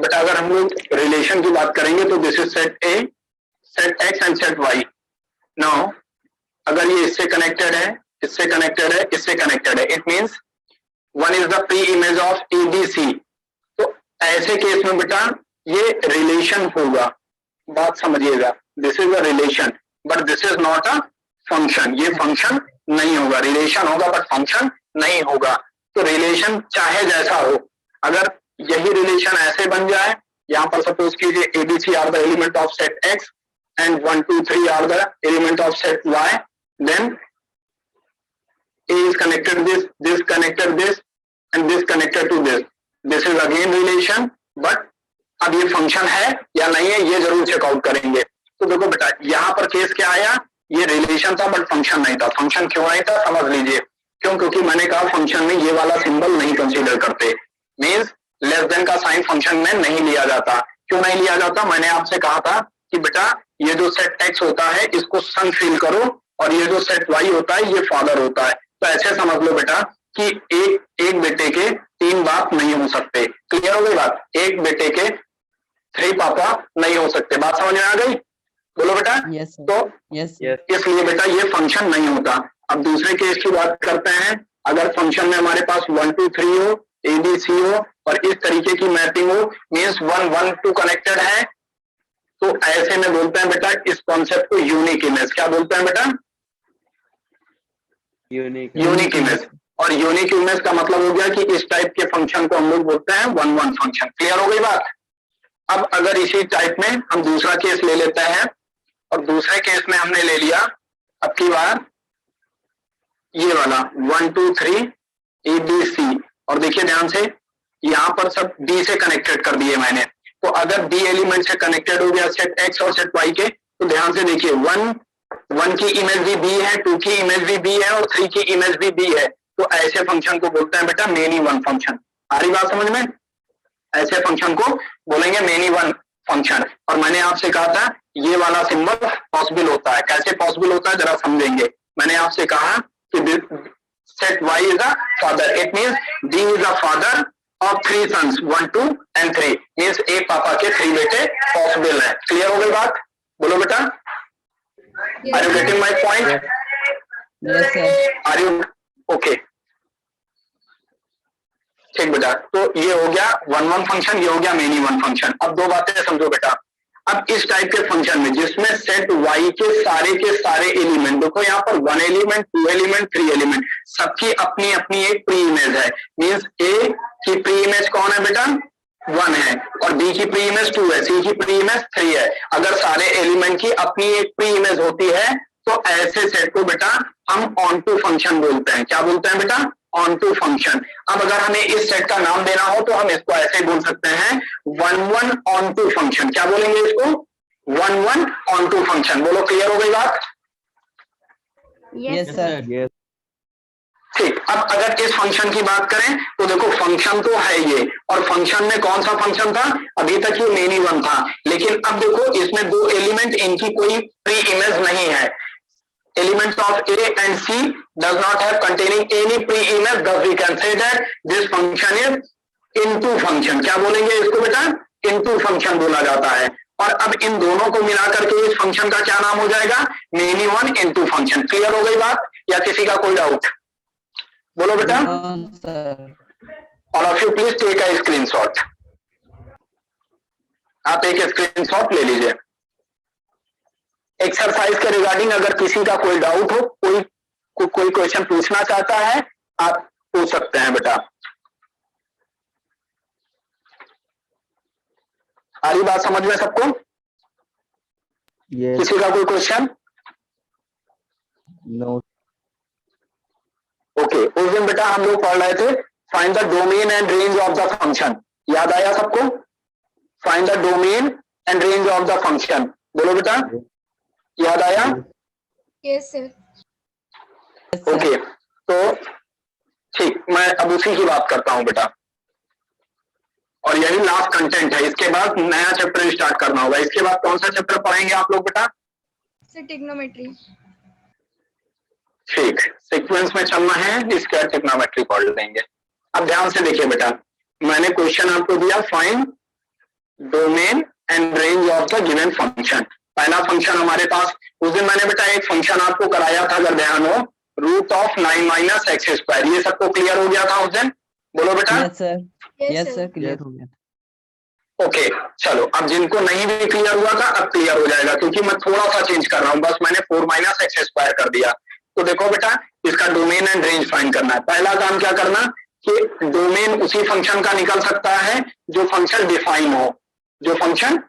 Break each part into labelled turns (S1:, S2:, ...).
S1: बेटा अगर हम लोग रिलेशन की बात करेंगे तो this is set A, set X and set Y. Now अगर ये इससे कनेक्टेड है, इससे कनेक्टेड है, इससे कनेक्टेड है, it means one is the pre image of ABC. तो ऐसे केस में बेटा ये रिलेशन होगा, बात समझिएगा, this is a relation but this is not a function. ये फंक्शन नहीं होगा, रिलेशन होगा बट फंक्शन नहीं होगा। तो रिलेशन चाहे जैसा हो, अगर यही रिलेशन ऐसे बन जाए, यहां पर सपोज कीजिए ABC are the element of set X and 1 2 3 are the element of set Y, then A is connected this connected this and this connected to this. This is again relation, but अब ये function है या नहीं है ये जरूर checkout करेंगे। तो देखो बेटा यहाँ पर केस क्या आया, ये रिलेशन था बट फंक्शन नहीं था। फंक्शन क्यों नहीं था समझ लीजिए, क्यों? क्योंकि मैंने कहा फंक्शन में ये वाला सिंबल नहीं कंसीडर करते, मीन्स लेस देन का साइन फंक्शन में नहीं लिया जाता। क्यों नहीं लिया जाता? मैंने आपसे कहा था कि बेटा ये जो सेट एक्स होता है इसको सन फील करो और ये जो सेट वाई होता है ये फादर होता है। तो ऐसे समझ लो बेटा कि एक बेटे के 3 बाप नहीं हो सकते। क्लियर हो गई बात? एक बेटे के 3 पापा नहीं हो सकते। बात समझ में आ गई? बोलो बेटा।
S2: yes,
S1: तो
S2: yes,
S1: इसलिए बेटा ये फंक्शन नहीं होता। अब दूसरे केस की बात करते हैं। अगर फंक्शन में हमारे पास 1 2 3 हो, ABC हो और इस तरीके की मैपिंग हो, मीन्स 1 1 2 कनेक्टेड है, तो ऐसे में बोलते हैं बेटा इस कॉन्सेप्ट को यूनिक इमेज। क्या बोलते हैं बेटा? Unique image. और यूनिक इमेज का मतलब हो गया कि इस टाइप के फंक्शन को हम लोग बोलते हैं 1 1 फंक्शन। क्लियर हो गई बात? अब अगर इसी टाइप में हम दूसरा केस ले लेते हैं और दूसरे केस में हमने ले लिया अब की बार ये वाला 1 2 3 ABC और देखिए ध्यान से यहां पर सब B से कनेक्टेड कर दिए मैंने। तो अगर B एलिमेंट से कनेक्टेड हो गया सेट X और सेट Y के, तो ध्यान से देखिए 1 की इमेज भी B है, 2 की इमेज भी B है और 3 की इमेज भी B है। तो ऐसे फंक्शन को बोलते हैं बेटा मेनी वन फंक्शन। आ रही बात समझ में? ऐसे फंक्शन को बोलेंगे मेनी वन फंक्शन। और मैंने आपसे कहा था ये वाला सिंबल पॉसिबल होता है। कैसे पॉसिबल होता है जरा समझेंगे। मैंने आपसे कहा कि set Y is a father, it means D is a father of 3 sons 1 2 and 3, means एक पापा के 3 बेटे पॉसिबल है। क्लियर हो गई बात? बोलो बेटा। Are you getting my point?
S2: yes sir,
S1: are you okay? ठीक बेटा, तो ये हो गया 1 1 फंक्शन, ये हो गया मेनी वन फंक्शन। अब 2 बातें समझो बेटा। अब इस टाइप के फंक्शन में जिसमें सेट Y के सारे एलिमेंट, देखो यहाँ पर 1 एलिमेंट 2 एलिमेंट 3 एलिमेंट, सबकी अपनी अपनी एक प्री इमेज है। मींस A की प्री इमेज कौन है बेटा? 1 है और B की प्री इमेज 2 है, C की प्री इमेज 3 है। अगर सारे एलिमेंट की अपनी एक प्री इमेज होती है तो ऐसे सेट को बेटा हम ऑन टू फंक्शन बोलते हैं। क्या बोलते हैं बेटा? Onto function. अब अगर हमें इस सेट का नाम देना हो तो हम इसको ऐसे बोल सकते हैं 1 1 ऑन टू फंक्शन। क्या बोलेंगे इसको? 1 1 ऑन टू फंक्शन। बोलो क्लियर हो गई बात?
S2: yes sir,
S3: yes,
S1: ठीक। अब अगर इस फंक्शन की बात करें तो देखो फंक्शन तो है ये, और फंक्शन में कौन सा फंक्शन था? अभी तक ये मेनी वन था, लेकिन अब देखो इसमें 2 एलिमेंट, इनकी कोई प्री इमेज नहीं है। Elements of A and C does not have containing any pre-image, thus we can say that this function is into function। क्या बोलेंगे इसको बेटा? into function बोला जाता है। और अब इन दोनों को मिला करके इस फंक्शन का क्या नाम हो जाएगा? Many one into function। Clear हो गई बात या किसी का कोई डाउट? बोलो बेटा।
S2: no sir,
S1: All of you please take a screenshot। आप एक स्क्रीनशॉट ले लीजिए। एक्सरसाइज के रिगार्डिंग अगर किसी का कोई डाउट हो, कोई क्वेश्चन पूछना चाहता है, आप पूछ सकते हैं बेटा। आ रही बात समझ में सबको?
S3: yes,
S1: किसी का कोई क्वेश्चन?
S3: no,
S1: okay. उस दिन बेटा हम लोग पढ़ रहे थे find the domain and range of the function. याद आया सबको? Find the domain and range of the function. बोलो बेटा, याद आया?
S4: yes sir,
S2: yes sir,
S1: okay. तो ठीक, मैं अब उसी की बात करता हूं बेटा, और यही लास्ट कंटेंट है। इसके बाद नया चैप्टर स्टार्ट करना होगा। इसके बाद कौन सा चैप्टर पढ़ेंगे आप लोग बेटा?
S4: ट्रिग्नोमेट्री।
S1: ठीक, सीक्वेंस में चलना है, स्क्वायर ट्रिग्नोमेट्री पढ़ लेंगे। अब ध्यान से देखिए बेटा, मैंने क्वेश्चन आपको दिया find domain and range of the given function. पहला फंक्शन हमारे पास, उस दिन मैंने बेटा एक फंक्शन आपको कराया था अगर ध्यान हो, root of 9 minus x square. ये सबको क्लियर हो गया था उस दिन? बोलो बेटा।
S2: Yes sir,
S4: Yes,
S2: yes
S4: sir.
S2: Sir, clear हो गया।
S1: ओके चलो, अब जिनको नहीं भी क्लियर हुआ था अब क्लियर हो जाएगा, क्योंकि मैं थोड़ा सा चेंज कर रहा हूं, बस मैंने 4 माइनस एक्स स्क्वायर कर दिया। तो देखो बेटा, इसका डोमेन एंड रेंज फाइंड करना है। पहला काम क्या करना कि डोमेन उसी फंक्शन का निकल सकता है जो फंक्शन डिफाइन हो, जो फंक्शन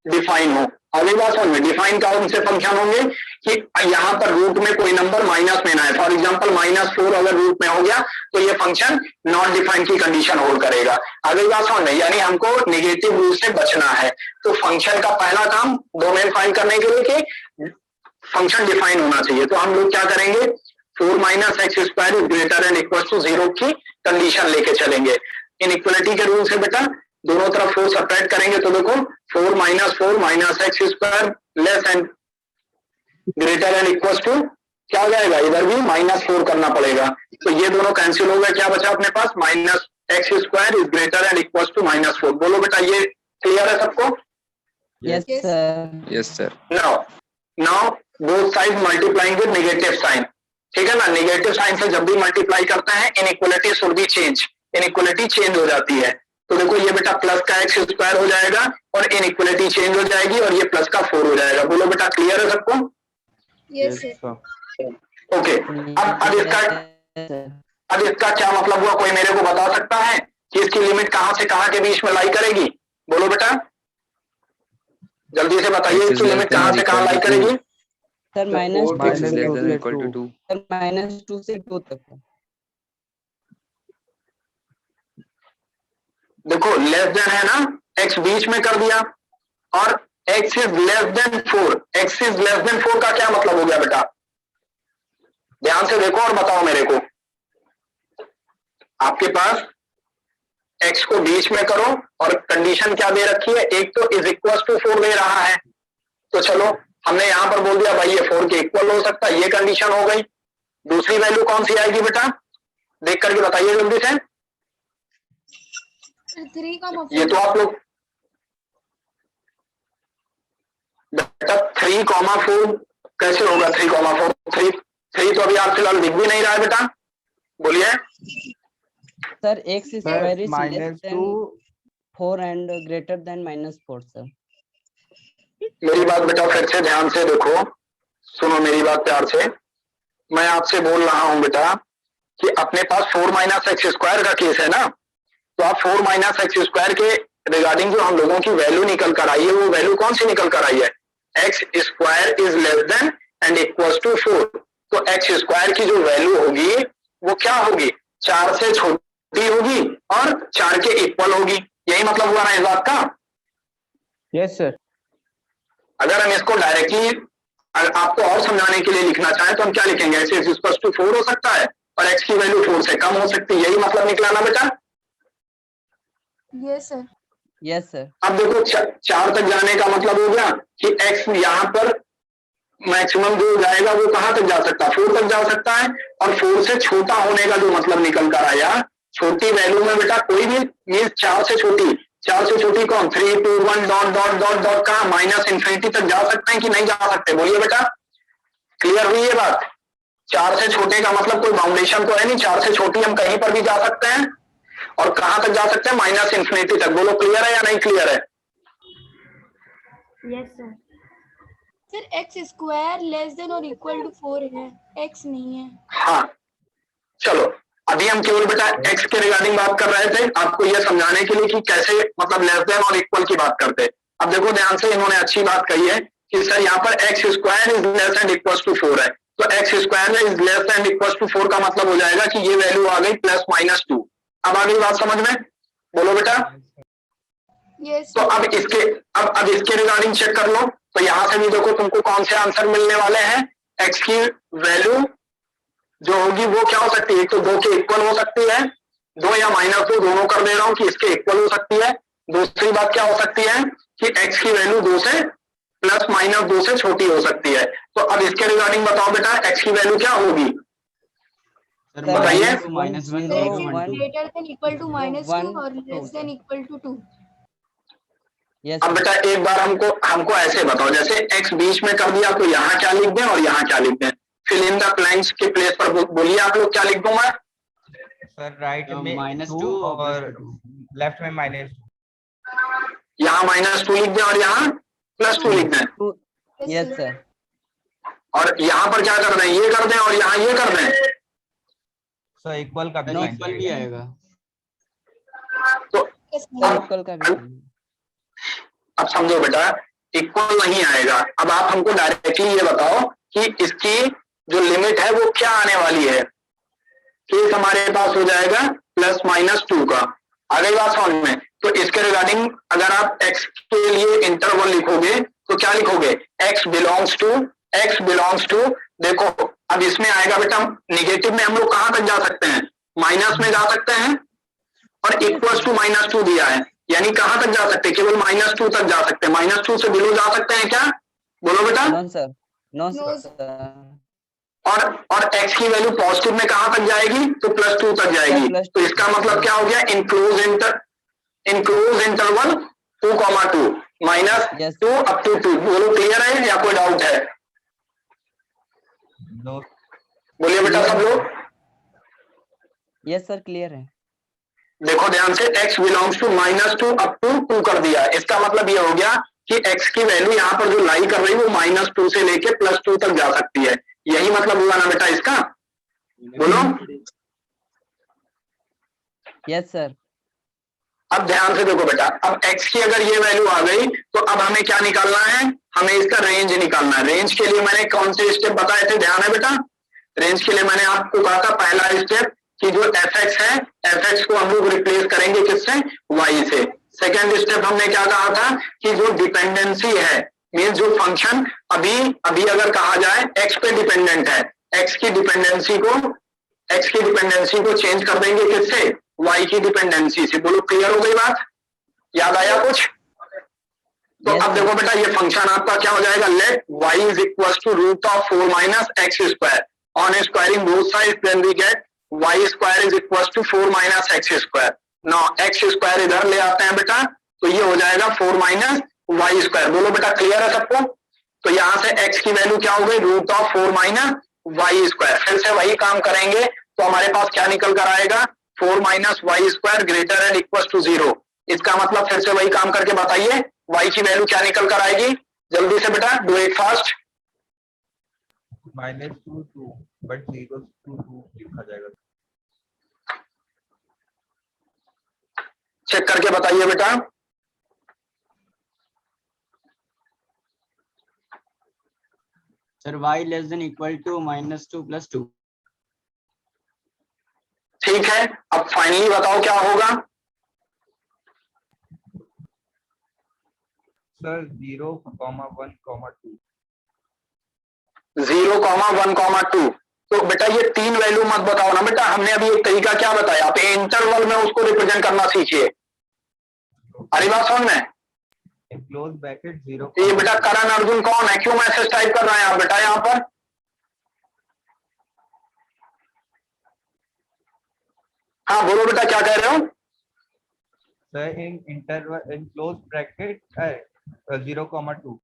S1: डिफाइन हो। अगली बात समझ में, डिफाइन कौन से फंक्शन होंगे कि यहाँ पर रूट में कोई नंबर माइनस में ना है। फॉर एग्जांपल -4 अगर रूट में हो गया तो ये फंक्शन नॉट डिफाइन की कंडीशन होल्ड करेगा। अगली बात समझ में, यानी हमको नेगेटिव रूट से बचना है। तो फंक्शन का पहला काम डोमेन फाइंड करने के लिए कि फंक्शन डिफाइन होना चाहिए। तो हम लोग क्या करेंगे, 4 minus x square is greater and equal to 0 की कंडीशन लेके चलेंगे। इनइक्वालिटी के रूल से बेटा दोनों तरफ 4 सेपरेट करेंगे तो देखो 4 minus x square less and greater and equal to क्या हो जाएगा, इधर भी -4 करना पड़ेगा। तो ये दोनों कैंसिल हो गए, क्या बचा अपने पास, minus x square is greater and equal to -4। बोलो बेटा, ये क्लियर है सबको?
S2: Yes
S4: Yes.
S2: Sir,
S3: yes sir.
S1: Now both side multiplying with negative sign, ठीक है ना। नेगेटिव साइन से जब भी मल्टीप्लाई करते हैं inequality should be change, inequality change हो जाती है। तो देखो ये बेटा प्लस का एक्स स्क्वायर हो जाएगा और इनइक्वालिटी चेंज हो जाएगी और ये प्लस का 4 हो जाएगा। बोलो बेटा, क्लियर है सबको?
S4: Yes, sir.
S1: ओके, अब इसका क्या मतलब हुआ, कोई मेरे को बता सकता है कि इसकी लिमिट कहां से कहां के बीच में लाई करेगी? बोलो बेटा, जल्दी से बताइए, इसकी लिमिट कहां से कहां लाई करेगी?
S2: Sir minus
S3: equal to 2।
S2: Sir -2 से 2 तक है।
S1: देखो लेस देन है ना, x बीच में कर दिया और x is less then 4। x is less then 4 का क्या मतलब हो गया बेटा? ध्यान से देखो और बताओ मेरे को। आपके पास x को बीच में करो और कंडीशन क्या दे रखी है, एक तो इज इक्वल टू 4 दे रहा है। तो चलो हमने यहां पर बोल दिया भाई ये 4 के इक्वल हो सकता है, ये कंडीशन हो गई। दूसरी वैल्यू कौन सी आएगी बेटा, देख करके बताइए जल्दी से।
S4: 3,
S1: ये तो आप लोग बेटा 3,4 कैसे होगा? 3,4 3 तो अभी आप फिलहाल लिख भी नहीं रहा है बेटा, बोलिए।
S2: Sir x square is less
S5: -2
S2: than 4 and greater than -4 sir.
S1: मेरी बात बेटा फिर से ध्यान से देखो, सुनो मेरी बात प्यार से। मैं आपसे बोल रहा हूं बेटा कि अपने पास 4 माइनस एक्स स्क्वायर का केस है ना, तो आप 4 माइनस एक्स स्क्वायर के रिगार्डिंग जो हम लोगों की वैल्यू निकल कर आई है, वो वैल्यू कौन सी निकल कर आई है? X square is less than and equal to 4। तो एक्स स्क्वायर की जो वैल्यू होगी वो क्या होगी, 4 से छोटी होगी और 4 के इक्वल होगी। यही मतलब हुआ ना इस बात का?
S5: Yes sir.
S1: अगर हम इसको डायरेक्टली आपको और समझाने के लिए लिखना चाहें तो हम क्या लिखेंगे, एक्स इज इक्वल टू 4 हो सकता है और एक्स की वैल्यू 4 से कम हो सकती है। यही मतलब निकला ना बेटा?
S4: Yes, sir.
S2: Yes sir.
S1: अब देखो 4 तक जाने का मतलब हो गया कि x यहाँ पर मैक्सिमम जो जाएगा वो कहां तक जा सकता है, 4 तक जा सकता है। और 4 से छोटा होने का जो मतलब निकल कर आया, छोटी वैल्यू में बेटा कोई भी मीन्स 4 से छोटी, 4 से छोटी कौन, 3, 2, 1 डॉट डॉट डॉट डॉट का माइनस इन्फिनिटी तक जा सकते हैं कि नहीं जा सकते? बोलिए बेटा, क्लियर हुई ये बात? 4 से छोटे का मतलब कोई बाउंडेशन तो है नहीं, 4 से छोटी हम कहीं पर भी जा सकते हैं और कहां तक जा सकते हैं, माइनस इन्फिनिटी तक। बोलो क्लियर है या नहीं क्लियर है?
S4: Yes, sir. Sir x square less than और इक्वल टू 4 है, x नहीं है।
S1: हाँ चलो, अभी हम केवल बेटा x के रिगार्डिंग बात कर रहे थे, आपको यह समझाने के लिए कि कैसे मतलब लेस देन और इक्वल की बात करते। अब देखो ध्यान से, इन्होंने अच्छी बात कही है कि सर यहाँ पर x square is less and equal to 4 है, तो x square is less and equal to 4 का मतलब हो जाएगा कि ये वैल्यू आ गई +-2। अब आ गई बात समझ में? बोलो बेटा।
S4: Yes,
S1: तो
S4: sir.
S1: अब इसके रिगार्डिंग चेक कर लो। तो यहां से भी देखो तुमको कौन से आंसर मिलने वाले हैं। एक्स की वैल्यू जो होगी वो क्या हो सकती है, एक तो 2 के इक्वल हो सकती है, 2 या -2 दोनों कर दे रहा हूं कि इसके इक्वल हो सकती है। दूसरी बात क्या हो सकती है कि एक्स की वैल्यू 2 से +-2 से छोटी हो सकती है। तो अब इसके रिगार्डिंग बताओ बेटा, एक्स की वैल्यू क्या होगी, बताइए।
S4: X is greater than equal to -2 और less than
S2: 2
S4: equal to 2.
S2: Yes,
S1: अब
S2: sir.
S1: बेटा एक बार हमको ऐसे बताओ, जैसे x बीच में कर दिया तो यहाँ क्या लिख दें और यहाँ क्या लिख दें? फिल इन द ब्लैंक्स के प्लेस पर बोलिए आप लोग, क्या लिख दूं मैं?
S3: सर राइट में
S2: -2
S3: 2
S2: और
S3: और लेफ्ट में -2.
S1: यहाँ -2 लिख दें और यहाँ +2 लिख दें,
S2: 2. Yes, sir.
S1: और यहाँ पर क्या कर दें? ये कर दें और यहाँ ये कर दें।
S3: सर इक्वल का भी
S2: No,
S3: साइन
S2: इक्वल भी आएगा.
S1: तो
S4: Yes, sir.
S2: इक्वल का भी.
S1: अब समझो बेटा, इक्वल नहीं आएगा। अब आप हमको डायरेक्टली ये बताओ कि इसकी जो लिमिट है वो क्या आने वाली है। केस हमारे पास हो जाएगा +-2 का। आ गई बात समझ में? तो इसके रिगार्डिंग अगर आप x के लिए इंटरवल लिखोगे तो क्या लिखोगे? x बिलोंग्स टू देखो, अब इसमें आएगा बेटा निगेटिव में हम लोग कहां तक जा सकते हैं? माइनस में जा सकते हैं, और इक्वल्स टू -2 दिया है, यानी कहां तक जा सकते हैं? केवल -2 तक जा सकते हैं। -2 से बिलो जा सकते हैं क्या? बोलो बेटा।
S2: No, sir. No,
S4: No,
S2: sir.
S1: और x की वैल्यू पॉजिटिव में कहां तक जाएगी? तो +2 तक जाएगी।
S2: +2.
S1: तो इसका मतलब क्या हो गया? Enclose interval 2,2
S2: Yes.
S1: -2 up to 2। बोलो क्लियर है या कोई डाउट है?
S3: नो.
S1: बोलिए बेटा सब लोग।
S2: Yes, sir. Clear है.
S1: देखो ध्यान से, x belongs to -2 up to 2 कर दिया। इसका मतलब ये हो गया कि x की वैल्यू यहाँ पर जो लाई कर रही है वो -2 से लेके +2 तक जा सकती है। यही मतलब हुआ ना बेटा इसका? बोलो।
S2: Yes, sir.
S1: अब ध्यान से देखो बेटा, अब x की अगर ये वैल्यू आ गई तो अब हमें क्या निकालना है? हमें इसका रेंज निकालना है। रेंज के लिए मैंने कौन से स्टेप बताए थे? ध्यान है बेटा? रेंज के लिए मैंने आपको कहा था पहला स्टेप कि जो fx है, fx को हम लोग रिप्लेस करेंगे किससे? y से। सेकेंड स्टेप हमने क्या कहा था कि जो डिपेंडेंसी है, मीन्स जो फंक्शन अभी अगर कहा जाए x पे डिपेंडेंट है, x की डिपेंडेंसी को चेंज कर देंगे किससे? y की डिपेंडेंसी से। बोलो क्लियर हो गई बात? याद आया कुछ? तो
S2: Yes,
S1: अब
S2: sir.
S1: देखो बेटा, ये फंक्शन आपका क्या हो जाएगा? Let y is equal to √4 - x²। On squaring both side then we get y² is equal to 4 - x²। Now x² इधर ले आते हैं बेटा, तो ये हो जाएगा 4 - y²। बोलो बेटा क्लियर है सबको? तो यहां से x की वैल्यू क्या हो गई? √4 - y²। फिर से वही काम करेंगे तो हमारे पास क्या निकल कर आएगा? 4 - y² greater and equal to 0। इसका मतलब फिर से वही काम करके बताइए, y की वैल्यू क्या निकल कर आएगी? जल्दी से बेटा, do it fast.
S3: -2 but 0 to 2 लिखा जाएगा.
S1: चेक करके बताइए बेटा।
S2: Sir, y less than equal to -2 + 2.
S1: ठीक है, अब फाइनली बताओ क्या होगा?
S3: सर 0, 1, 2.
S1: 0, 1, 2। तो बेटा ये 3 वैल्यू मत बताओ ना बेटा, हमने अभी एक तरीका क्या बताया? आप इंटरवल में उसको रिप्रेजेंट करना सीखिए। अरे बात समझ में?
S3: Close bracket 0.
S1: ये बेटा करण अर्जुन कौन है? क्यों मैसेज टाइप कर रहे हैं आप बेटा यहाँ पर? हाँ बोलो बेटा, क्या कह रहे हो?
S3: Sir in interval in close bracket 0, 2.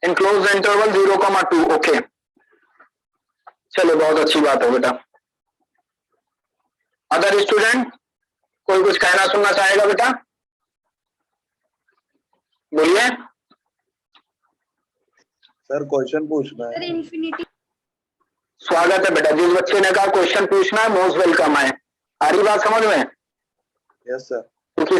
S1: Enclose interval 0, 2। Okay, चलो बहुत अच्छी बात है बेटा। अदर स्टूडेंट कोई कुछ कहना सुनना चाहेगा बेटा? बोलिए।
S6: सर क्वेश्चन पूछना
S4: सर
S6: है।
S4: इन्फिनिटी
S1: स्वागत है बेटा, जिस बच्चे ने कहा क्वेश्चन पूछना है मोस्ट वेलकम है। आ रही बात समझ में?
S6: Yes sir.
S1: क्योंकि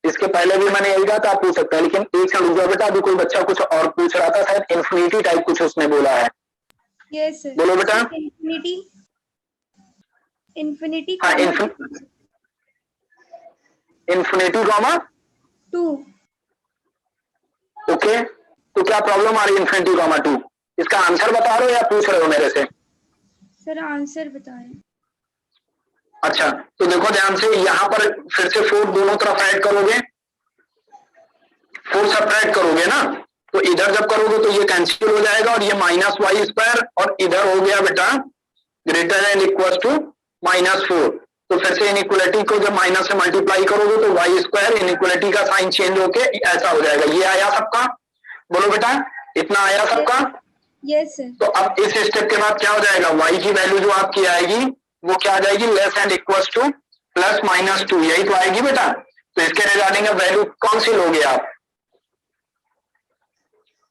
S1: इसके पहले भी मैंने यही कहा था, आप पूछ सकते हैं, लेकिन एक से रुक जाओ बेटा, अभी कोई बच्चा कुछ और पूछ रहा था, शायद इन्फिनिटी टाइप कुछ उसने बोला है।
S4: Yes sir.
S1: बोलो बेटा।
S4: इन्फिनिटी
S1: हाँ, इन्फिनिटी कॉमा
S4: 2।
S1: ओके, तो क्या प्रॉब्लम आ रही है इन्फिनिटी कॉमा 2? इसका आंसर बता रहे हो या पूछ रहे हो मेरे से?
S4: सर आंसर बताएं।
S1: अच्छा, तो देखो ध्यान से, यहाँ पर फिर से 4 दोनों तरफ ऐड करोगे, 4 सब्ट्रैक्ट करोगे ना, तो इधर जब करोगे तो ये कैंसिल हो जाएगा और ये -y², और इधर हो गया बेटा ग्रेटर एंड इक्वल टू -4। तो फिर से इनइक्वालिटी को जब माइनस से मल्टीप्लाई करोगे तो वाई स्क्वायर इनइक्वालिटी का साइन चेंज होके ऐसा हो जाएगा। ये आया सबका? बोलो बेटा, इतना आया सबका?
S4: Yes sir.
S1: तो अब इस स्टेप के बाद क्या हो जाएगा, y की वैल्यू जो आपकी आएगी वो क्या आ जाएगी, less and equals two plus minus 2, यही तो आएगी बेटा। तो इसके रिगार्डिंग वैल्यू कौन सी लोगे आप?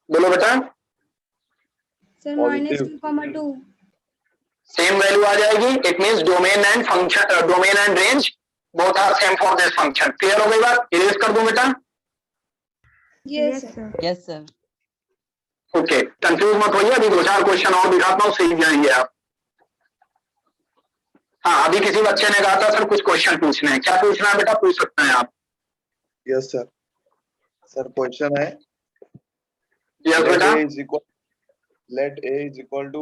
S1: बोलो बेटा।
S4: सर -2,2।
S1: सेम वैल्यू आ जाएगी। It means domain and function, domain and range both are same for this function. Clear हो गई बात? इरेज कर दूं बेटा?
S4: Yes sir.
S2: Yes, sir.
S1: Okay, confuse मत होइए, अभी 2-4 क्वेश्चन और दिखाता हूँ, सीख जाएंगे आप। हाँ, अभी किसी बच्चे ने कहा था सर कुछ क्वेश्चन पूछने हैं। क्या पूछना है बेटा? पूछ सकते हैं आप।
S6: Yes sir. सर क्वेश्चन है,
S1: यस बेटा।
S6: let a is equal to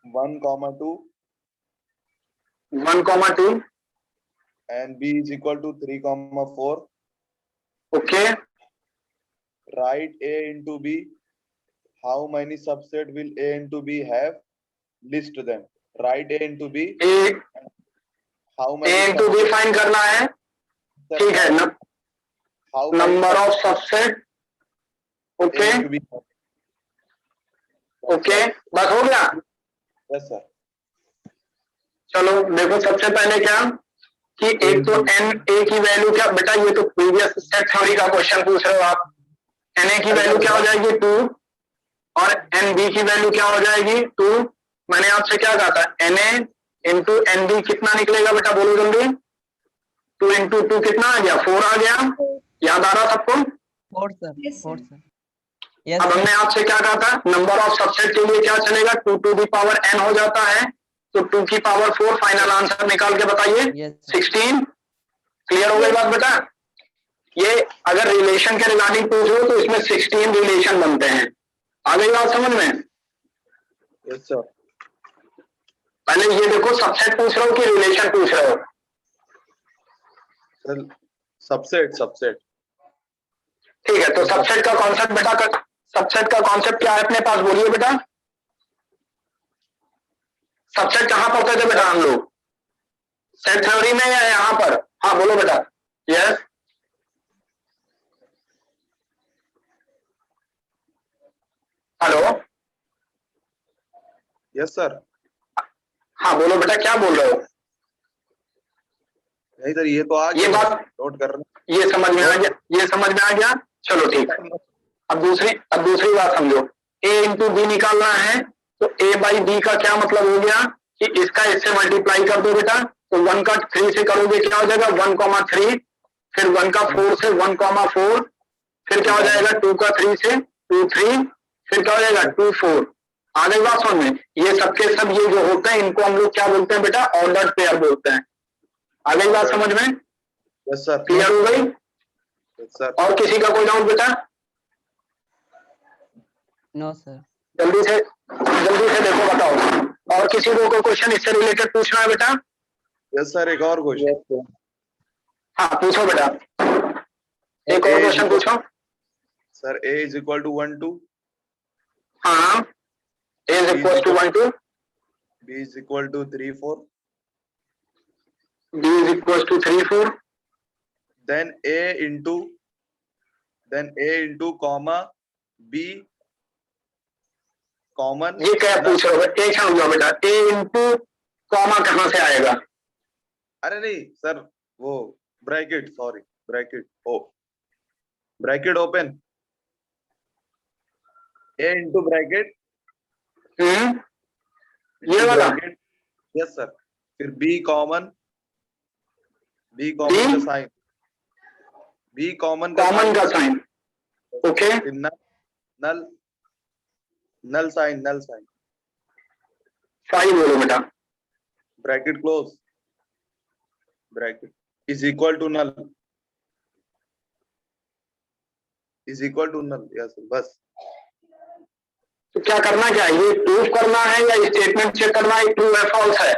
S6: 1,2
S1: 1,2
S6: and b is equal to 3,4.
S1: Okay.
S6: Write a into b. How many subset will a into b have? List them. Write a into b.
S1: A
S6: How many
S1: into B
S6: subset-
S1: find करना है,
S6: Sir,
S1: ठीक है।
S6: how many
S1: number of
S6: subset
S1: subset, okay
S6: a into b have?
S1: Okay, बस हो गया।
S6: Yes sir.
S1: चलो देखो, सबसे पहले क्या कि एक तो एन ए की वैल्यू क्या बेटा, ये तो प्रीवियस सेट थ्योरी का क्वेश्चन पूछ रहे हो आप। एन ए की वैल्यू क्या हो जाएगी 2 और एन बी की वैल्यू क्या हो जाएगी 2। मैंने आपसे क्या कहा था, n A into n B कितना निकलेगा बेटा, बोलो जल्दी। 2 इंटू 2 कितना आ गया, 4 आ गया। याद आ रहा सबको?
S2: 4, sir.
S4: Yes,
S2: 4,
S4: sir.
S2: sir. Yes,
S1: अब
S2: sir.
S1: हमने आपसे क्या कहा था, नंबर ऑफ सबसेट के लिए क्या चलेगा, 2 टू दी पावर n हो जाता है, तो 2 की पावर 4। फाइनल आंसर निकाल के बताइए।
S2: Yes, sir.
S1: 16। क्लियर हो गई बात बेटा? ये अगर रिलेशन के रिगार्डिंग पूछ लो तो इसमें 16 रिलेशन बनते हैं। आ गई बात समझ में?
S6: Yes sir.
S1: पहले ये देखो, सबसेट पूछ रहे हो कि रिलेशन पूछ रहे हो?
S6: Sir, subset.
S1: ठीक है, तो सबसेट का कॉन्सेप्ट बेटा, सबसेट का कॉन्सेप्ट क्या है अपने पास, बोलिए बेटा। सबसेट कहाँ पढ़ते थे बेटा हम लोग, सेट थ्योरी में या यहाँ पर? हाँ बोलो बेटा। Yes, hello,
S6: Yes sir.
S1: हाँ बोलो बेटा, क्या बोल रहे हो?
S6: नहीं सर, ये तो आ
S1: ये
S6: गया,
S1: बात,
S6: नोट कर रहे
S1: ये समझ में आ गया, ये समझ में आ गया। चलो ठीक है, अब दूसरी बात समझो। a इंटू बी निकालना है, तो a बाई बी का क्या मतलब हो गया कि इसका इससे मल्टीप्लाई कर दो बेटा, तो 1 का 3 से करोगे क्या हो जाएगा 1,3, फिर 1 का 4 से 1,4, फिर क्या हो जाएगा 2 का 3 से 2, 3, फिर क्या हो जाएगा 2, 4। आ गई बात समझ में? ये सबके सब ये जो होते हैं इनको हम लोग क्या बोलते हैं बेटा, ऑर्डर्ड पेयर बोलते हैं। आ गई बात समझ में?
S6: Yes sir.
S1: क्लियर हो गई?
S6: Yes sir.
S1: और किसी का कोई डाउट बेटा?
S2: No, sir.
S1: जल्दी से देखो, बताओ। और किसी को कोई क्वेश्चन इससे रिलेटेड पूछना है बेटा?
S6: Yes sir, एक और क्वेश्चन।
S1: हाँ पूछो बेटा, एक और क्वेश्चन पूछो।
S6: Sir a is equal to 1, 2.
S1: हाँ, a is equal to 1, 2,
S6: b is equal to 3, 4.
S1: b is equal to 3, 4,
S6: Then a into comma b common.
S1: ये क्या पूछ रहे हो? एक क्षण हुआ बेटा, a इंटू कॉमा कहाँ से आएगा?
S6: अरे नहीं सर, वो bracket, sorry bracket, oh bracket open, a into bracket,
S1: ये वाला।
S6: Yes sir. फिर b कॉमन का साइन, b कॉमन
S1: का साइन, ओके।
S6: नल साइन
S1: 5 बोलो बेटा।
S6: Bracket close, bracket is equal to null, yes बस।
S1: तो क्या करना, क्या ये प्रूफ करना है या स्टेटमेंट चेक करना है ट्रू है फॉल्स है?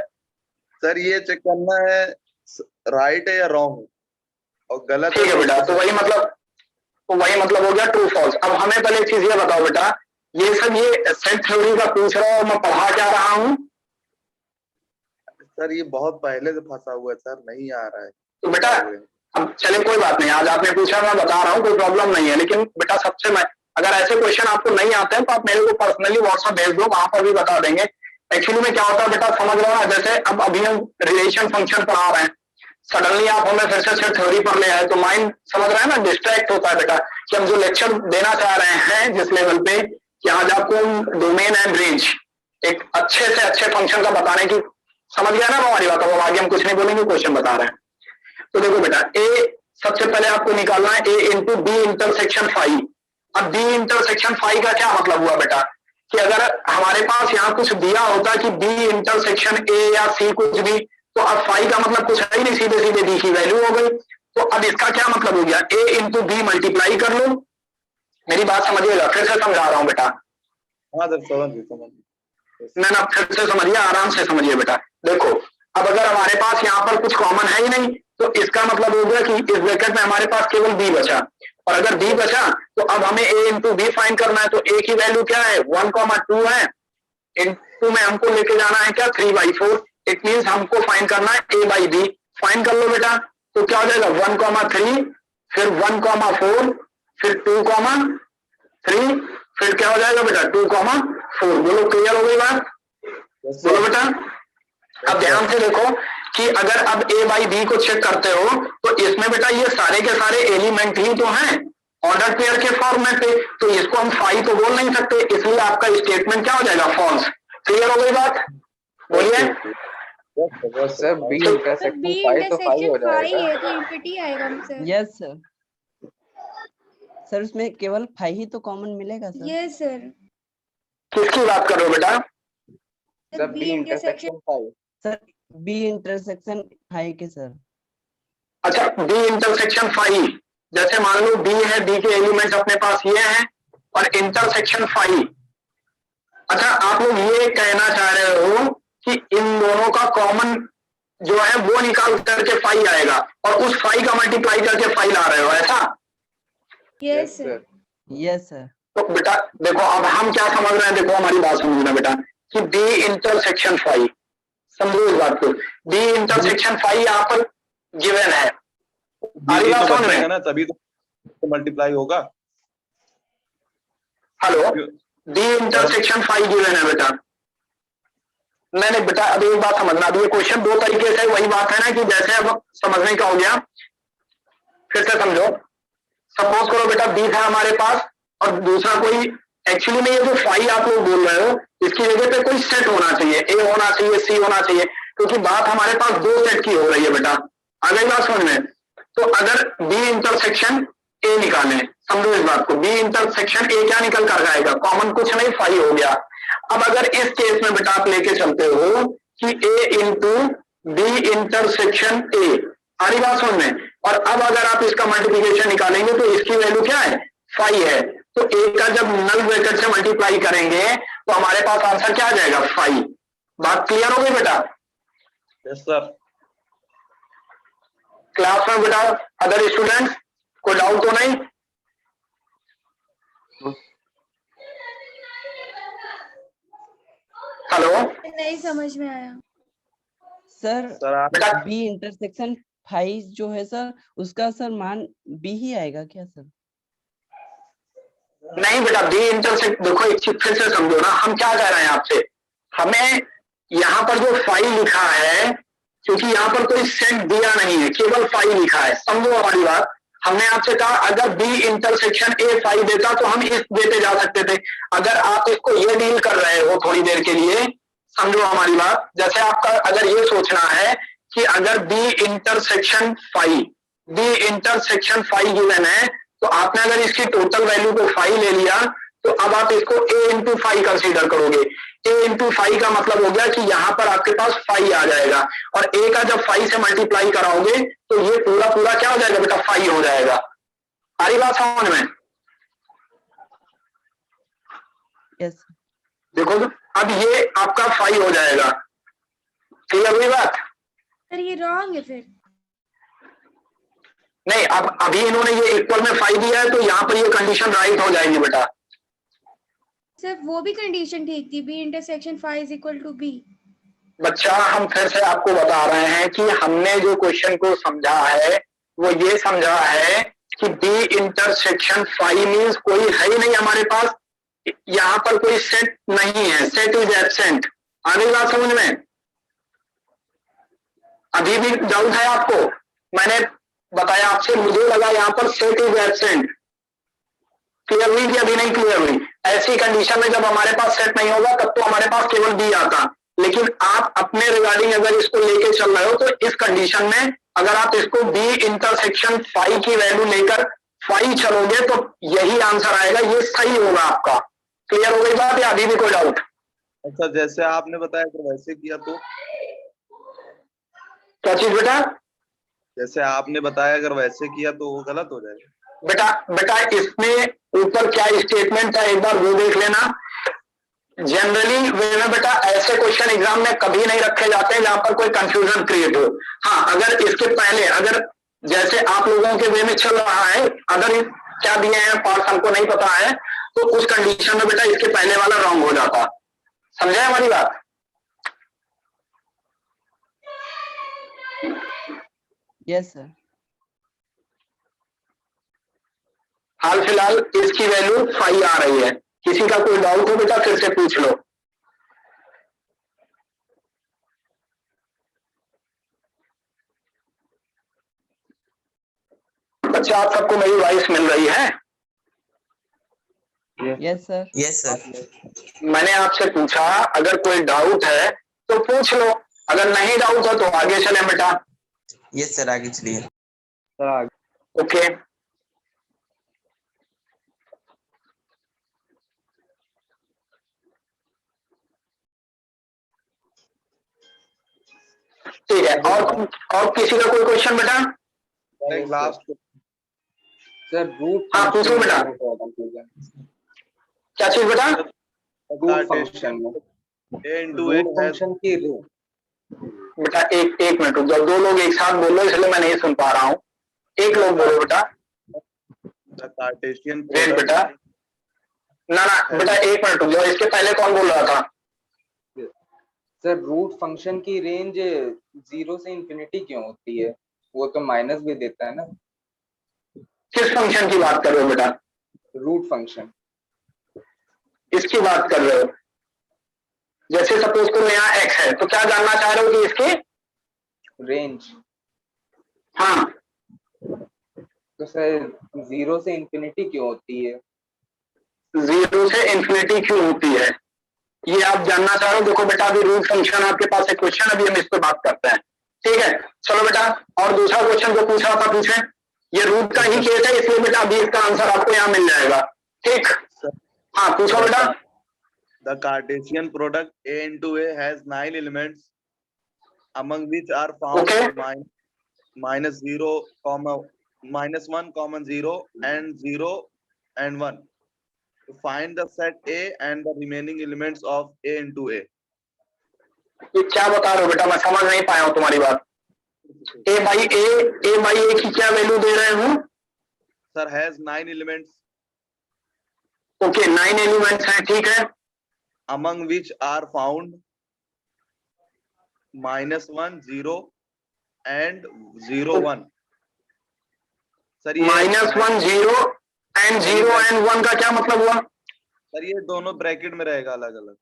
S6: सर ये चेक करना है राइट है या रॉन्ग, और गलत
S1: ठीक है बेटा, तो वही मतलब हो गया ट्रू फॉल्स। अब हमें पहले एक चीज ये बताओ बेटा, ये सब ये सेट थ्योरी का पूछ रहा हूँ, मैं पढ़ा क्या रहा हूँ?
S6: सर ये बहुत पहले से फंसा हुआ है सर, नहीं आ रहा है।
S1: तो बेटा अब चले कोई बात नहीं, आज आपने पूछा मैं बता रहा हूँ, कोई प्रॉब्लम नहीं है। लेकिन बेटा सबसे मैं, अगर ऐसे क्वेश्चन आपको नहीं आते हैं तो आप मेरे को पर्सनली व्हाट्सएप भेज दो, वहां पर भी बता देंगे। एक्चुअली में क्या होता है बेटा, समझ रहे हो ना, जैसे अब अभी हम रिलेशन फंक्शन पढ़ा रहे हैं, सडनली आप हमें फिर से थ्योरी पर ले आए तो माइंड समझ रहे हैं ना डिस्ट्रैक्ट होता है बेटा, कि हम जो लेक्चर देना चाह रहे हैं जिस लेवल पे, कि आज आपको डोमेन एंड रेंज एक अच्छे से अच्छे फंक्शन का बताने की, समझ गया ना हमारी बात। अब आगे हम कुछ नहीं बोलेंगे, क्वेश्चन बता रहे हैं। तो देखो बेटा, ए सबसे पहले आपको निकालना है ए इंटू बी इंटरसेक्शन फाई। अब बी इंटरसेक्शन फाई का क्या मतलब हुआ बेटा, कि अगर हमारे पास यहाँ कुछ दिया होता कि बी इंटरसेक्शन ए या सी कुछ भी, तो अब फाई का मतलब कुछ है ही नहीं, सीधे सीधे बी की वैल्यू हो गई। तो अब इसका क्या मतलब हो गया, ए इंटू बी मल्टीप्लाई कर लो। मेरी बात समझिएगा, फिर से समझा रहा हूं बेटा।
S6: हाँ सर समझ
S1: ना फिर से समझिए, आराम से समझिए बेटा। देखो अब अगर हमारे पास यहाँ पर कुछ कॉमन है ही नहीं, तो इसका मतलब हो गया कि इस ब्रैकेट में हमारे पास केवल बी बचा, और अगर बी बचा तो अब हमें ए इंटू बी फाइंड करना है। तो ए की वैल्यू क्या है, 1,2 है, इंटू में हमको लेके जाना है क्या 3/4। इट मीन्स हमको फाइंड करना है ए बाई बी। फाइंड कर लो बेटा, तो क्या हो जाएगा 1,3, फिर 1,4, फिर 2,3, फिर क्या हो जाएगा बेटा 2,4। बोलो क्लियर हो गई बात, बोलो बेटा। अब ध्यान से देखो कि अगर अब ए बाई बी को चेक करते हो तो इसमें बेटा ये सारे के सारे एलिमेंट ही तो हैं ऑर्डर पेयर के फॉर्म में पे, तो इसको हम फाई तो बोल नहीं सकते, इसलिए आपका स्टेटमेंट क्या हो जाएगा, फॉल्स। क्लियर हो गई बात, बोलिए।
S5: Sir B
S4: sir
S5: intersection
S4: B
S5: phi तो फाई हो
S4: इंटरसेक्शन फाई
S5: जाएगा।
S4: है तो इंफिनिटी आएगा सर।
S2: Yes sir. सर उसमें केवल फाई ही तो कॉमन मिलेगा सर।
S4: Yes sir.
S1: किसकी बात कर रहे हो बेटा,
S5: sir B intersection phi.
S2: Sir B intersection phi के सर।
S1: अच्छा बी इंटरसेक्शन फाई, जैसे मान लो बी है, बी के एलिमेंट अपने पास ये हैं, और इंटरसेक्शन फाई। अच्छा आप लोग ये कहना चाह रहे हो कि इन दोनों का कॉमन जो है वो निकाल करके फाई आएगा, और उस फाई का मल्टीप्लाई करके फाई ला रहे हो, ऐसा?
S4: Yes sir.
S2: Yes sir.
S1: तो बेटा देखो अब हम क्या समझ रहे हैं, देखो हमारी बात समझना बेटा, कि बी इंटरसेक्शन फाई, समझो इस बात को, बी इंटरसेक्शन फाई यहाँ पर गिवन है,
S6: बी तो बचेगा ना, तभी तो मल्टीप्लाई होगा।
S1: Hello, B intersection phi given है बेटा। मैंने बेटा अब एक बात समझना, अब ये क्वेश्चन दो तरीके से, वही बात है ना कि जैसे अब समझने का हो गया, फिर से समझो। सपोज करो बेटा बी था हमारे पास, और दूसरा कोई, एक्चुअली में ये जो फाई आप लोग बोल रहे हो इसकी जगह पे कोई सेट होना चाहिए, ए होना चाहिए, सी होना चाहिए, क्योंकि बात हमारे पास दो सेट की हो रही है बेटा। अगली बात समझ में, तो अगर बी इंटरसेक्शन ए निकालें, समझो इस बात को, बी इंटरसेक्शन ए क्या निकल कर आएगा, कॉमन कुछ नहीं, फाई हो गया। अब अगर इस केस में बेटा आप लेके चलते हो कि ए इंटू बी इंटरसेक्शन ए, सारी बात समझ में, और अब अगर आप इसका मल्टीप्लिकेशन निकालेंगे तो इसकी वैल्यू क्या है, फाई है। तो ए का जब नल ब्रैकेट से मल्टीप्लाई करेंगे तो हमारे पास आंसर क्या आ जाएगा, फाई। बात क्लियर हो गई बेटा?
S6: Yes sir.
S1: क्लास में बेटा अदर स्टूडेंट्स कोई डाउट तो नहीं? हेलो,
S4: नहीं समझ में आया
S2: सर
S6: सर आप
S1: बेटा
S2: बी इंटरसेक्शन फाई जो है सर, उसका सर मान बी ही आएगा क्या सर?
S1: नहीं बेटा, बी इंटरसेक्ट, देखो एक चीज फिर से समझो ना, हम क्या कह रहे हैं आपसे, हमें यहाँ पर जो फाई लिखा है, क्योंकि यहाँ पर कोई सेट दिया नहीं है, केवल फाई लिखा है, समझो हमारी बात। हमने आपसे कहा अगर बी इंटरसेक्शन ए फाई देता तो हम इस देते जा सकते थे, अगर आप इसको ये डील कर रहे हो थोड़ी देर के लिए, समझो हमारी बात। जैसे आपका अगर ये सोचना है कि अगर बी इंटरसेक्शन फाई गिवन है, तो आपने अगर इसकी टोटल वैल्यू को फाई ले लिया, तो अब आप इसको ए इंटू फाई कंसीडर करोगे। ए इंटू फाई का मतलब हो गया कि यहाँ पर आपके पास फाई आ जाएगा, और ए का जब फाई से मल्टीप्लाई कराओगे तो ये पूरा पूरा क्या हो जाएगा बेटा, फाई हो जाएगा। सारी बात समझ में?
S2: यस
S1: देखो तो, अब ये आपका फाई हो जाएगा, क्लियर हुई बात?
S4: सर ये रॉन्ग है फिर।
S1: नहीं, अब अभी इन्होंने ये इक्वल में फाई दिया है, तो यहाँ पर ये कंडीशन राइट हो जाएगी बेटा।
S4: सर वो भी कंडीशन ठीक थी, B intersection phi is equal to B.
S1: बच्चा हम फिर से आपको बता रहे हैं कि हमने जो क्वेश्चन को समझा है वो ये समझा है कि बी इंटरसेक्शन फाई मीन्स कोई है ही नहीं हमारे पास, यहां पर कोई सेट नहीं है, सेट इज एब्सेंट। आगे बात समझ में? अभी भी डाउट है आपको? मैंने बताया आपसे, मुझे लगा यहां पर सेट इज एब्सेंट। क्लियर हुई कि अभी नहीं क्लियर हुई? ऐसी कंडीशन में जब हमारे पास सेट नहीं होगा तब तो हमारे पास केवल बी आता, लेकिन आप अपने रिगार्डिंग अगर इसको लेके चल रहे हो तो इस कंडीशन में अगर आप इसको बी इंटरसेक्शन फाई की वैल्यू लेकर फाई चलोगे तो यही आंसर आएगा, ये सही होगा आपका। क्लियर हो गई बात या अभी भी कोई डाउट?
S6: अच्छा, जैसे आपने बताया अगर वैसे किया तो?
S1: क्या चीज बेटा?
S6: जैसे आपने बताया अगर वैसे किया तो वो गलत हो जाएगा।
S1: बेटा इसमें ऊपर क्या स्टेटमेंट है एक बार वो देख लेना। जनरली वे में बेटा ऐसे क्वेश्चन एग्जाम में कभी नहीं रखे जाते हैं जहां पर कोई कंफ्यूजन क्रिएट हो। हाँ, अगर इसके पहले अगर जैसे आप लोगों के वे में चल रहा है, अगर क्या दिए हैं पार्ट हमको नहीं पता है तो उस कंडीशन में बेटा इसके पहले वाला रॉन्ग हो जाता। समझे हमारी बात?
S2: Yes sir.
S1: हाल फिलहाल इसकी वैल्यू फाई आ रही है। किसी का कोई डाउट हो बेटा फिर से पूछ लो। बच्चा आप सबको मेरी वॉइस मिल रही है?
S2: Yes sir.
S5: Yes, sir.
S1: मैंने आपसे पूछा अगर कोई डाउट है तो पूछ लो, अगर नहीं डाउट है तो आगे चले बेटा।
S5: Yes, sir. आगे चलिए।
S3: सर आगे।
S1: ओके, ठीक है। और किसी का कोई क्वेश्चन बेटा?
S6: लास्ट
S5: Sir, root
S1: हाँ, पूछो बेटा। क्या चीज बेटा?
S5: root function में
S6: a into
S5: root
S6: a has
S5: function की root
S1: बेटा एक मिनट रुक जाओ, दो लोग एक साथ बोलो इसलिए मैं नहीं सुन पा रहा हूँ। एक लोग बोलो बेटा।
S6: the Cartesian
S1: वेट
S6: product
S1: बेटा, ना बेटा एक मिनट रुक जाओ, इसके पहले कौन बोल रहा था?
S5: सर रूट फंक्शन की रेंज 0 से इंफिनिटी क्यों होती है? वो तो माइनस भी देता है ना।
S1: किस फंक्शन की बात कर रहे हो बेटा?
S5: Root function.
S1: इसकी बात कर रहे हो? जैसे सपोज करो यहाँ x है तो क्या जानना चाह रहे हो कि इसकी
S5: रेंज।
S1: हाँ,
S5: तो सर 0 से इंफिनिटी क्यों होती है?
S1: 0 से इंफिनिटी क्यों होती है ये आप जानना चाह रहे हो? देखो बेटा अभी रूट फंक्शन आपके पास एक क्वेश्चन, अभी हम इस पे बात करते हैं, ठीक है? चलो बेटा, और दूसरा क्वेश्चन जो पूछ रहा था पूछे। ये रूट का ही केस है इसलिए बेटा अभी इसका आंसर आपको यहाँ मिल जाएगा, ठीक? हाँ पूछो बेटा।
S6: the Cartesian product a into a has 9 elements among which are found
S1: Okay.
S6: minus 0 comma minus 1 comma 0 and 0 and 1 to find the set a and the remaining elements of a into a.
S1: ये क्या बता रहे हो बेटा? मैं समझ नहीं पाया हूँ तुम्हारी बात। ए बाई ए की क्या वैल्यू दे रहे हो?
S6: Sir has 9 elements
S1: okay, 9 elements हैं, ठीक है?
S6: among which are found minus 1 0 and 0 1. Sir ये
S1: -1 0 एंड 0 एंड 1 का क्या मतलब हुआ?
S6: सर ये दोनों ब्रैकेट में रहेगा अलग अलग।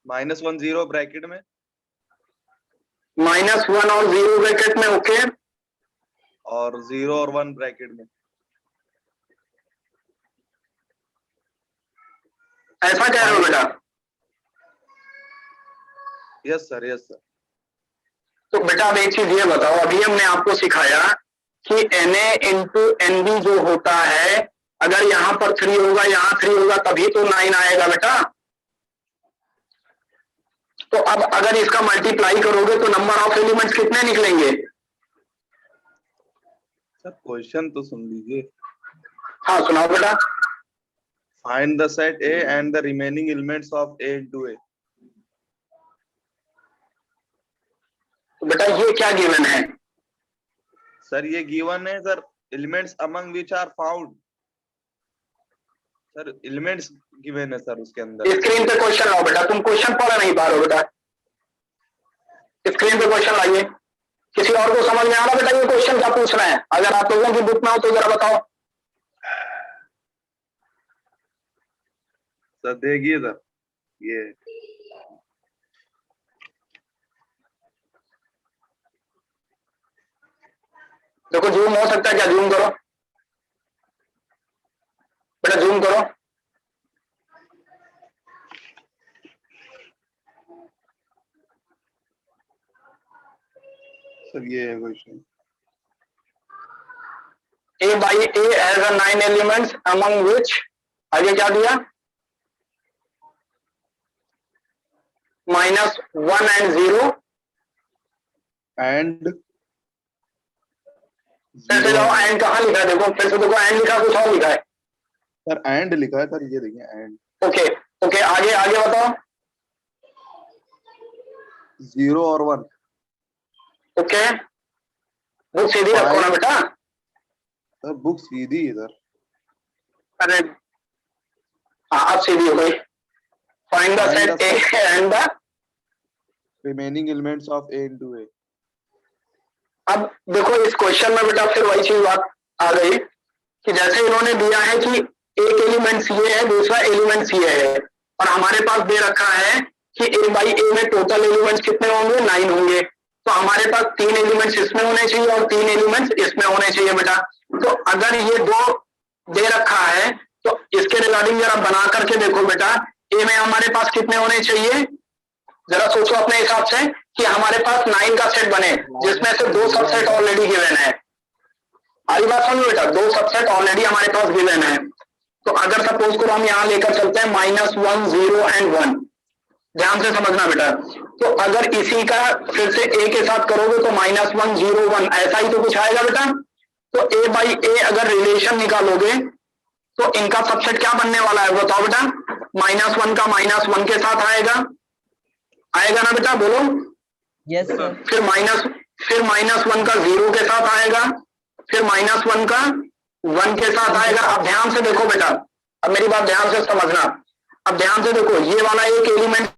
S6: -1 0 ब्रैकेट में
S1: -1 और 0 ब्रैकेट में, ओके?
S6: और 0 और 1 ब्रैकेट में।
S1: ऐसा कह रहे हो बेटा?
S6: Yes sir, yes sir.
S1: तो बेटा अब एक चीज ये बताओ, अभी हमने आपको सिखाया कि Na इंटू Nb जो होता है, अगर यहाँ पर 3 होगा यहाँ 3 होगा तभी तो 9 आएगा बेटा। तो अब अगर इसका मल्टीप्लाई करोगे तो नंबर ऑफ एलिमेंट्स कितने निकलेंगे?
S6: सर क्वेश्चन तो सुन लीजिए।
S1: हाँ सुनाओ बेटा।
S6: Find the set A and the remaining elements of A into A.
S1: तो बेटा ये क्या गिवन है?
S6: सर ये गिवन है sir, elements among which are found. Sir elements given है सर उसके अंदर।
S1: स्क्रीन पे क्वेश्चन लाओ बेटा, तुम क्वेश्चन पढ़ नहीं पा रहे हो बेटा। स्क्रीन पे क्वेश्चन लाइए। किसी और को समझ में आ रहा बेटा ये क्वेश्चन क्या पूछ रहे हैं? अगर आप लोगों की बुक में हो तो जरा बताओ।
S6: सर देखिए सर, ये
S1: देखो जूम हो सकता है क्या? जूम करो बेटा, जूम करो।
S6: सर ये है question.
S1: A by A has a 9 elements among which, आगे क्या दिया? -1 and 0।
S6: एंड
S1: फिर से जाओ, एंड कहाँ लिखा है? देखो फिर से देखो, एंड लिखा कुछ और लिखा है।
S6: सर एंड लिखा है सर, ये देखिए एंड।
S1: ओके ओके, आगे आगे बताओ।
S6: 0 और 1।
S1: ओके, बुक सीधी रखो ना बेटा।
S6: सर बुक सीधी है सर।
S1: अरे हाँ, अब सीधी हो गई। Find the set A and the
S6: remaining elements of A into A.
S1: अब देखो इस क्वेश्चन में बेटा फिर वही चीज बात आ गई कि जैसे इन्होंने दिया है कि एक एलिमेंट ये है, दूसरा एलिमेंट ये है, और हमारे पास दे रखा है कि ए बाई ए में टोटल एलिमेंट्स कितने होंगे? 9 होंगे। तो हमारे पास 3 एलिमेंट्स इसमें होने चाहिए और 3 एलिमेंट्स इसमें होने चाहिए बेटा। तो अगर ये 2 दे रखा है तो इसके रिगार्डिंग जरा बना करके देखो बेटा, ए में हमारे पास कितने होने चाहिए? जरा सोचो अपने हिसाब से कि हमारे पास 9 का सेट बने जिसमें से 2 सबसेट ऑलरेडी गिवन है। आई बात समझो बेटा, 2 सबसेट ऑलरेडी हमारे पास गिवन है। तो अगर सपोज करो हम यहाँ लेकर चलते हैं -1 0 एंड 1, ध्यान से समझना बेटा। तो अगर इसी का फिर से ए के साथ करोगे तो -1 0 1 ऐसा ही तो कुछ आएगा बेटा। तो ए बाई ए अगर रिलेशन निकालोगे तो इनका सबसेट क्या बनने वाला है बताओ बेटा? -1 का -1 के साथ आएगा, आएगा ना बेटा? बोलो।
S2: Yes sir.
S1: फिर -1 का 0 के साथ आएगा, फिर -1 का 1 के साथ आएगा। अब ध्यान से देखो बेटा, अब मेरी बात ध्यान से समझना। अब ध्यान से देखो, ये वाला एक एलिमेंट